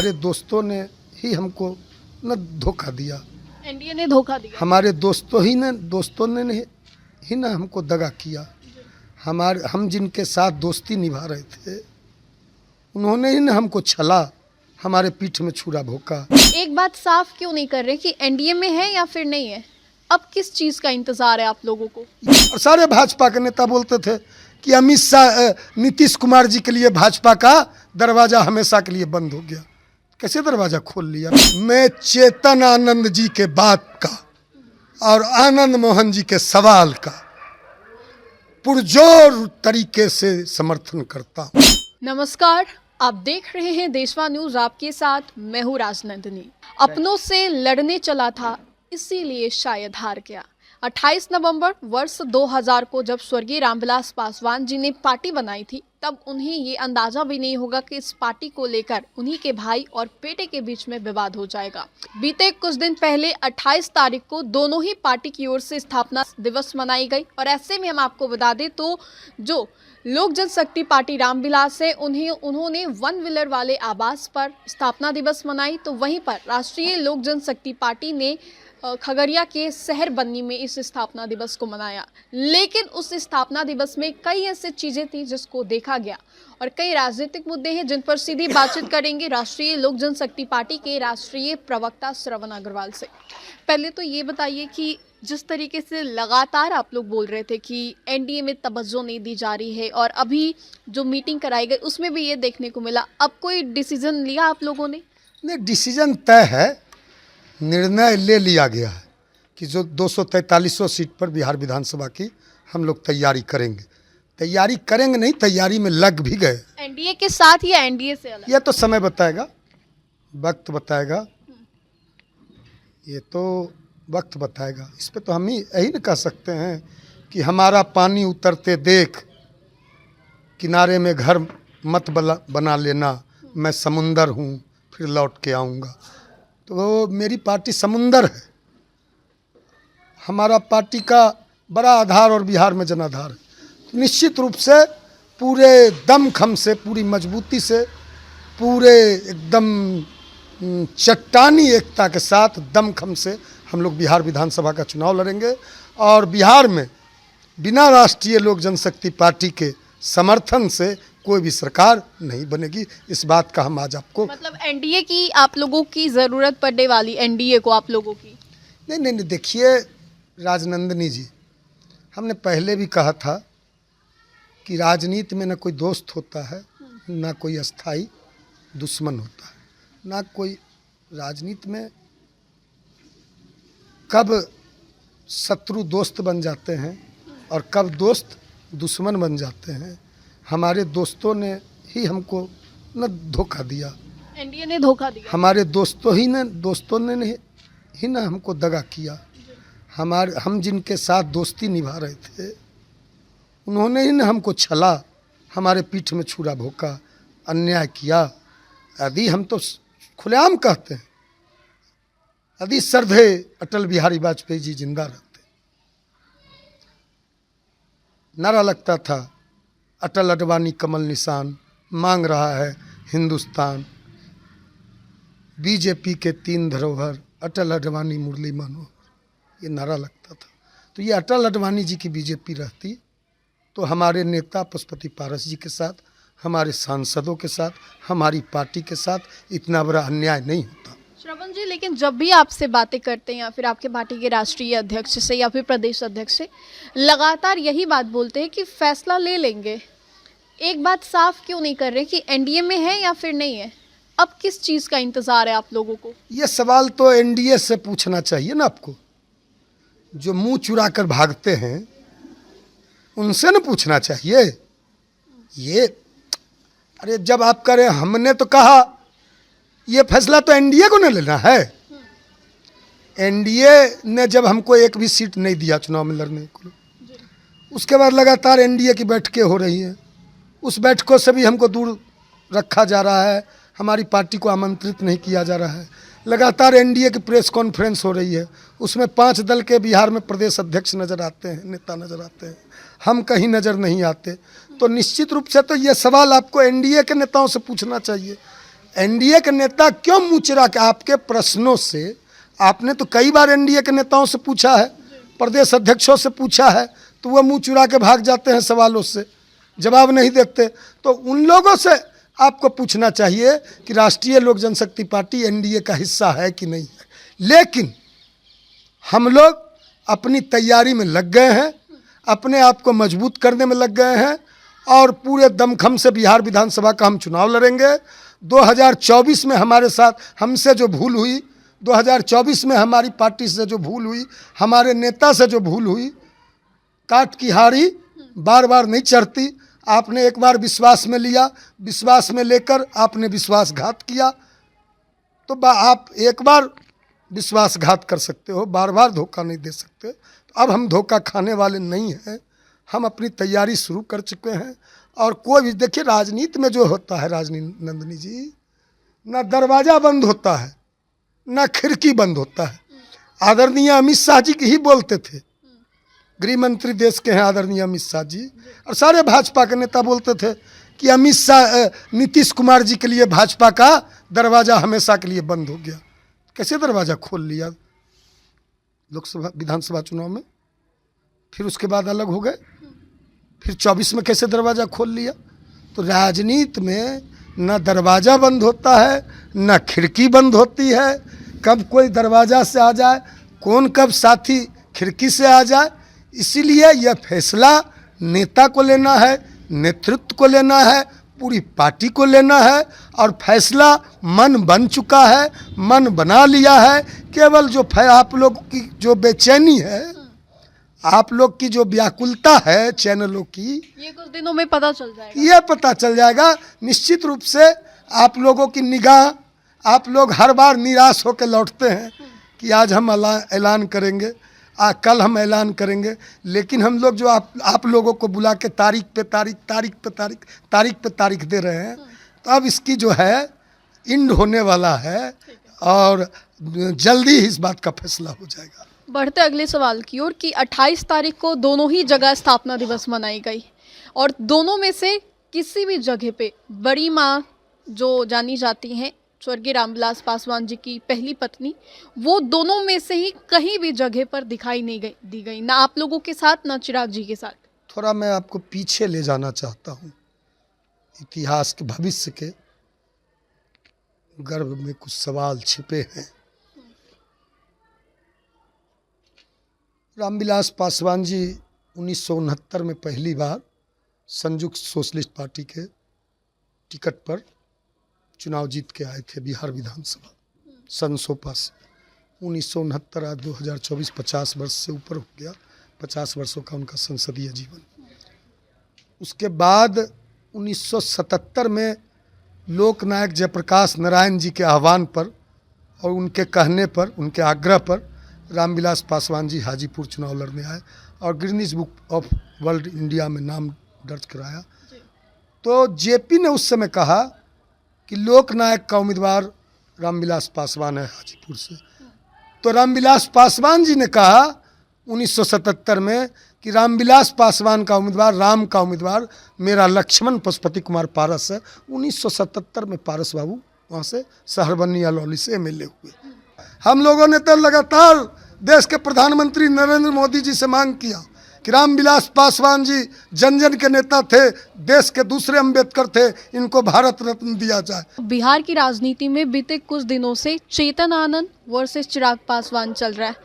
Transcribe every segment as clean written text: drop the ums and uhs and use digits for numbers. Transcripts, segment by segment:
हमारे दोस्तों ने ही हमको न धोखा दिया। एनडीए ने धोखा दिया। हमारे दोस्तों ने ही ना हमको दगा किया। हम जिनके साथ दोस्ती निभा रहे थे उन्होंने ही ना हमको छला, हमारे पीठ में छुरा भोंका। एक बात साफ क्यों नहीं कर रहे कि एनडीए में है या फिर नहीं है? अब किस चीज का इंतजार है आप लोगों को? और सारे भाजपा के नेता बोलते थे कि अमित शाह नीतीश कुमार जी के लिए भाजपा का दरवाजा हमेशा के लिए बंद हो गया। कैसे दरवाजा खोल लिया? मैं चेतन आनंद जी के बात का और आनंद मोहन जी के सवाल का पुरजोर तरीके से समर्थन करता हूँ। नमस्कार, आप देख रहे हैं देशवा न्यूज। आपके साथ मैं हूँ राजनंदिनी। अपनों से लड़ने चला था, इसीलिए शायद हार गया। 28 नवंबर वर्ष 2000 को जब स्वर्गीय रामविलास पासवान जी ने पार्टी बनाई थी, तब उन्हें ये अंदाजा भी नहीं होगा कि इस पार्टी को लेकर उन्हीं के भाई और बेटे के बीच में विवाद हो जाएगा। बीते कुछ दिन पहले 28 तारीख को दोनों ही पार्टी की ओर से स्थापना दिवस मनाई गई और ऐसे में हम आपको बता दें तो जो लोक जनशक्ति पार्टी रामविलास है उन्होंने वन व्हीलर वाले आवास पर स्थापना दिवस मनाई, तो वहीं पर राष्ट्रीय लोक जनशक्ति पार्टी ने खगड़िया के शहर बन्नी में इस स्थापना दिवस को मनाया। लेकिन उस स्थापना दिवस में कई ऐसी चीजें थी जिसको देखा गया और कई राजनीतिक मुद्दे हैं जिन पर सीधी बातचीत करेंगे राष्ट्रीय लोक जनशक्ति पार्टी के राष्ट्रीय प्रवक्ता श्रवण अग्रवाल से। पहले तो ये बताइए कि जिस तरीके से लगातार आप लोग बोल रहे थे कि एनडीए में तवज्जो नहीं दी जा रही है और अभी जो मीटिंग कराई गई उसमें भी ये देखने को मिला, अब कोई डिसीजन लिया आप लोगों ने? नहीं, डिसीजन तय है, निर्णय ले लिया गया है कि जो 243 सीट पर बिहार विधानसभा की हम लोग तैयारी करेंगे नहीं, तैयारी में लग भी गए। एनडीए के साथ या एनडीए से अलग? यह तो समय बताएगा, वक्त बताएगा, ये तो वक्त बताएगा। इस पे तो हम ही यही न कह सकते हैं कि हमारा पानी उतरते देख किनारे में घर मत बना लेना, मैं समुंदर हूँ फिर लौट के आऊँगा। तो मेरी पार्टी समुंदर है, हमारा पार्टी का बड़ा आधार और बिहार में जनाधार है। तो निश्चित रूप से पूरे दमखम से, पूरी मजबूती से, पूरे एकदम चट्टानी एकता के साथ दमखम से हम लोग बिहार विधानसभा का चुनाव लड़ेंगे और बिहार में बिना राष्ट्रीय लोक जनशक्ति पार्टी के समर्थन से कोई भी सरकार नहीं बनेगी। इस बात का हम आज आपको मतलब एनडीए की आप लोगों की ज़रूरत पड़ने वाली, एनडीए को आप लोगों की? नहीं, देखिए राजनंदिनी जी, हमने पहले भी कहा था कि राजनीति में न कोई दोस्त होता है, ना कोई अस्थाई दुश्मन होता है, ना कोई राजनीति में कब शत्रु दोस्त बन जाते हैं और कब दोस्त दुश्मन बन जाते हैं। हमारे दोस्तों ने ही हमको न धोखा दिया। एनडीए ने धोखा दिया। हमारे दोस्तों ने ही ना हमको दगा किया। हम जिनके साथ दोस्ती निभा रहे थे उन्होंने ही ना हमको छला, हमारे पीठ में छुरा भोंका, अन्याय किया। यदि हम तो खुलेआम कहते हैं, यदि श्रद्धेय अटल बिहारी वाजपेयी जी जिंदा रहते, नारा लगता था अटल अडवाणी कमल निशान, मांग रहा है हिंदुस्तान, बीजेपी के 3 धरोहर अटल अडवाणी मुरली मनोहर, ये नारा लगता था। तो ये अटल अडवाणी जी की बीजेपी रहती तो हमारे नेता पशुपति पारस जी के साथ, हमारे सांसदों के साथ, हमारी पार्टी के साथ इतना बड़ा अन्याय नहीं होता। श्रवण जी, लेकिन जब भी आपसे बातें करते हैं या फिर आपके पार्टी के राष्ट्रीय अध्यक्ष से या फिर प्रदेश अध्यक्ष से, लगातार यही बात बोलते हैं कि फैसला ले लेंगे। एक बात साफ क्यों नहीं कर रहे कि एनडीए में है या फिर नहीं है? अब किस चीज़ का इंतजार है आप लोगों को? ये सवाल तो एनडीए से पूछना चाहिए ना आपको। जो मुंह चुरा कर भागते हैं उनसे न पूछना चाहिए। ये अरे जब आप करें, हमने तो कहा ये फैसला तो एनडीए को न लेना है। एनडीए ने जब हमको एक भी सीट नहीं दिया चुनाव में लड़ने को, उसके बाद लगातार एनडीए की बैठकें हो रही हैं, उस बैठकों से भी हमको दूर रखा जा रहा है, हमारी पार्टी को आमंत्रित नहीं किया जा रहा है। लगातार एनडीए की प्रेस कॉन्फ्रेंस हो रही है, उसमें 5 दल के बिहार में प्रदेश अध्यक्ष नज़र आते हैं, नेता नज़र आते हैं, हम कहीं नज़र नहीं आते। तो निश्चित रूप से तो ये सवाल आपको एनडीए के नेताओं से पूछना चाहिए। एनडीए के नेता क्यों मुँह चिरा के आपके प्रश्नों से, आपने तो कई बार एनडीए के नेताओं से पूछा है, प्रदेश अध्यक्षों से पूछा है, तो वह मुँह चुरा के भाग जाते हैं सवालों से, जवाब नहीं देते। तो उन लोगों से आपको पूछना चाहिए कि राष्ट्रीय लोक जनशक्ति पार्टी एनडीए का हिस्सा है कि नहीं है। लेकिन हम लोग अपनी तैयारी में लग गए हैं, अपने आप को मजबूत करने में लग गए हैं और पूरे दमखम से बिहार विधानसभा का हम चुनाव लड़ेंगे। 2024 में हमारे साथ हमसे जो भूल हुई, 2024 में हमारी पार्टी से जो भूल हुई, हमारे नेता से जो भूल हुई, काट की हारी बार बार नहीं चढ़ती। आपने एक बार विश्वास में लिया, विश्वास में लेकर आपने विश्वासघात किया, तो आप एक बार विश्वासघात कर सकते हो, बार बार धोखा नहीं दे सकते। तो अब हम धोखा खाने वाले नहीं हैं, हम अपनी तैयारी शुरू कर चुके हैं। और कोई भी देखिए, राजनीति में जो होता है राजनीति नंदिनी जी, ना दरवाज़ा बंद होता है ना खिड़की बंद होता है। आदरणीय अमित शाह जी की ही बोलते थे, गृह मंत्री देश के हैं आदरणीय अमित शाह जी, और सारे भाजपा के नेता बोलते थे कि अमित शाह नीतीश कुमार जी के लिए भाजपा का दरवाज़ा हमेशा के लिए बंद हो गया। कैसे दरवाज़ा खोल लिया लोकसभा विधानसभा चुनाव में, फिर उसके बाद अलग हो गए, फिर 24 में कैसे दरवाज़ा खोल लिया। तो राजनीति में न दरवाज़ा बंद होता है न खिड़की बंद होती है, कब कोई दरवाज़ा से आ जाए, कौन कब साथी खिड़की से आ जाए। इसीलिए यह फैसला नेता को लेना है, नेतृत्व को लेना है, पूरी पार्टी को लेना है। और फैसला मन बन चुका है, मन बना लिया है। केवल जो आप लोग की जो बेचैनी है, आप लोग की जो व्याकुलता है चैनलों की, ये कुछ दिनों में पता चल जाएगा। ये पता चल जाएगा निश्चित रूप से। आप लोगों की निगाह, आप लोग हर बार निराश होकर लौटते हैं कि आज हम ऐलान करेंगे, कल हम ऐलान करेंगे, लेकिन हम लोग जो आप लोगों को बुला के तारीख पे तारीख दे रहे हैं, तो अब इसकी जो है इंड होने वाला है और जल्दी ही इस बात का फैसला हो जाएगा। बढ़ते अगले सवाल की ओर कि 28 तारीख को दोनों ही जगह स्थापना दिवस मनाई गई और दोनों में से किसी भी जगह पे बड़ी माँ जो जानी जाती हैं स्वर्गीय रामविलास पासवान जी की पहली पत्नी, वो दोनों में से ही कहीं भी जगह पर दिखाई नहीं दी गई, ना आप लोगों के साथ ना चिराग जी के साथ। थोड़ा मैं आपको पीछे ले जाना चाहता हूँ, इतिहास के भविष्य के गर्भ में कुछ सवाल छिपे हैं। रामविलास पासवान जी 1969 में पहली बार संयुक्त सोशलिस्ट पार्टी के टिकट पर चुनाव जीत के आए थे बिहार विधानसभा सनसोपा से। 1969 आज 2024 50 वर्ष से ऊपर हो गया, 50 वर्षों का उनका संसदीय जीवन। उसके बाद 1977 में लोकनायक जयप्रकाश नारायण जी के आह्वान पर और उनके कहने पर, उनके आग्रह पर रामविलास पासवान जी हाजीपुर चुनाव लड़ने आए और Guinness book of world India में नाम दर्ज कराया। तो जेपी ने उस समय कहा कि लोकनायक का उम्मीदवार रामविलास पासवान है हाजीपुर से। तो रामविलास पासवान जी ने कहा 1977 में कि रामविलास पासवान का उम्मीदवार, राम का उम्मीदवार मेरा लक्ष्मण पशुपति कुमार पारस है। 1977 में पारस बाबू वहाँ से सहरबनी अलौली से एमएलए हुए। हम लोगों ने तो लगातार देश के प्रधानमंत्री नरेंद्र मोदी जी से मांग किया कि रामविलास पासवान जी जन जन के नेता थे, देश के दूसरे अम्बेडकर थे, इनको भारत रत्न दिया जाए। बिहार की राजनीति में बीते कुछ दिनों से चेतन आनंद वर्सेस चिराग पासवान चल रहा है।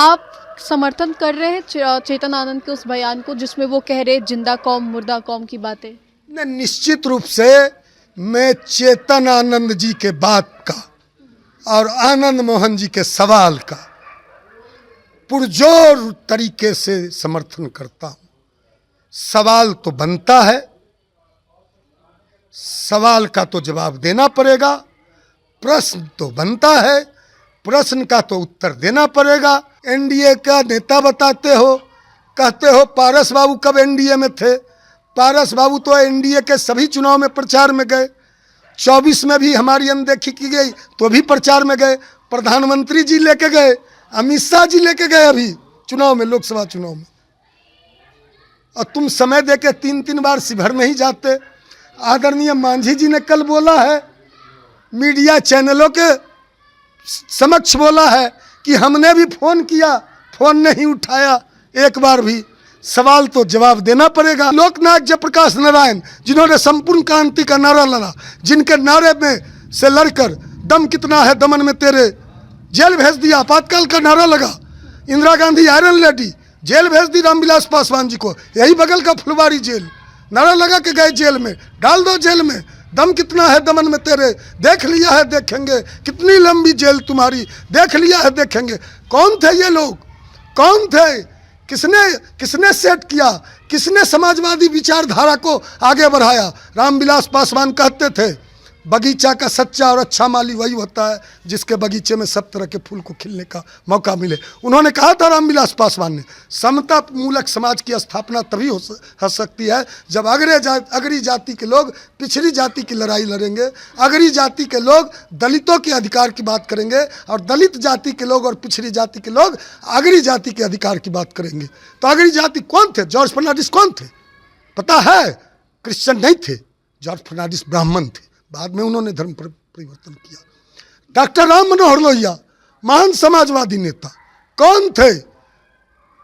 आप समर्थन कर रहे हैं चेतन आनंद के उस बयान को जिसमें वो कह रहे जिंदा कौम मुर्दा कौम की बातें? निश्चित रूप से मैं चेतन आनंद जी के बात का और आनंद मोहन जी के सवाल का पुरजोर तरीके से समर्थन करता हूँ। सवाल तो बनता है, सवाल का तो जवाब देना पड़ेगा, प्रश्न तो बनता है, प्रश्न का तो उत्तर देना पड़ेगा। एनडीए का नेता बताते हो, कहते हो पारस बाबू कब एनडीए में थे? पारस बाबू तो एनडीए के सभी चुनाव में प्रचार में गए, 24 में भी हमारी अनदेखी की गई तो भी प्रचार में गए, प्रधानमंत्री जी लेके गए, अमित शाह जी लेके गए अभी चुनाव में, लोकसभा चुनाव में। और तुम समय दे के 3-3 बार शिवहर नहीं जाते। आदरणीय मांझी जी ने कल बोला है मीडिया चैनलों के समक्ष बोला है कि हमने भी फोन किया, फोन नहीं उठाया एक बार भी। सवाल तो जवाब देना पड़ेगा। लोकनायक जयप्रकाश नारायण जिन्होंने संपूर्ण क्रांति का नारा लड़ा, जिनके नारे में से लड़कर दम कितना है दमन में तेरे जेल भेज दिया, आपातकाल का नारा लगा। Indira Gandhi iron lady jail भेज दी रामविलास पासवान जी को, यही बगल का फुलवारी जेल, नारा लगा के गए जेल में, डाल दो जेल में। दम कितना है दमन में तेरे, देख लिया है देखेंगे, कितनी लंबी जेल तुम्हारी, देख लिया है देखेंगे। कौन थे ये लोग, कौन थे, किसने सेट किया, किसने समाजवादी विचारधारा को आगे बढ़ाया? रामविलास पासवान कहते थे बगीचा का सच्चा और अच्छा माली वही होता है जिसके बगीचे में सब तरह के फूल को खिलने का मौका मिले। उन्होंने कहा था रामविलास पासवान ने, समता मूलक समाज की स्थापना तभी हो सकती है जब अगड़ी जाति के लोग पिछड़ी जाति की लड़ाई लड़ेंगे, अगड़ी जाति के लोग दलितों के अधिकार की बात करेंगे और दलित जाति के लोग और पिछड़ी जाति के लोग अगड़ी जाति के अधिकार की बात करेंगे। तो अगड़ी जाति कौन थे? जॉर्ज फर्नांडिस कौन थे पता है? क्रिश्चियन नहीं थे, जॉर्ज फर्नांडिस ब्राह्मण थे, बाद में उन्होंने धर्म परिवर्तन किया। डॉक्टर राम मनोहर लोहिया महान समाजवादी नेता कौन थे?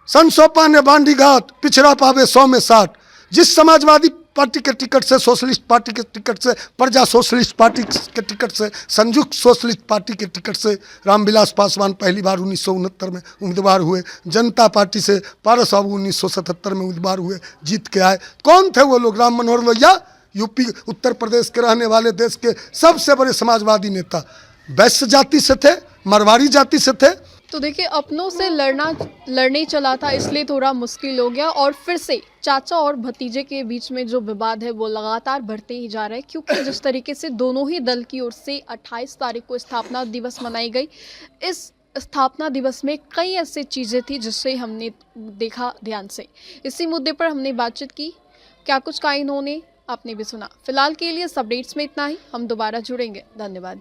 सन सोपा ने बांडी घाट, पिछड़ा पावे 100 में 60। जिस समाजवादी पार्टी के टिकट से, सोशलिस्ट पार्टी के टिकट से, प्रजा सोशलिस्ट पार्टी के टिकट से, संयुक्त सोशलिस्ट पार्टी के टिकट से रामविलास पासवान पहली बार 1969 में उम्मीदवार हुए, जनता पार्टी से पारस बाबू 1977 में उम्मीदवार हुए, जीत के आए। कौन थे वो लोग? राम मनोहर लोहिया यूपी उत्तर प्रदेश के रहने वाले देश के सबसे बड़े समाजवादी नेता, वैश्य जाति से थे, मारवाड़ी जाति से थे। तो देखिए, अपनों से लड़ने चला था इसलिए थोड़ा मुश्किल हो गया, और फिर से चाचा और भतीजे के बीच में जो विवाद है वो लगातार बढ़ते ही जा रहे हैं, क्योंकि जिस तरीके से दोनों ही दल की ओर से 28 तारीख को स्थापना दिवस मनाई गई, इस स्थापना दिवस में कई ऐसी चीज़ें थी जिससे हमने देखा ध्यान से। इसी मुद्दे पर हमने बातचीत की, क्या कुछ कहा इन्होंने आपने भी सुना। फिलहाल के लिए इस अपडेट्स में इतना ही, हम दोबारा जुड़ेंगे। धन्यवाद।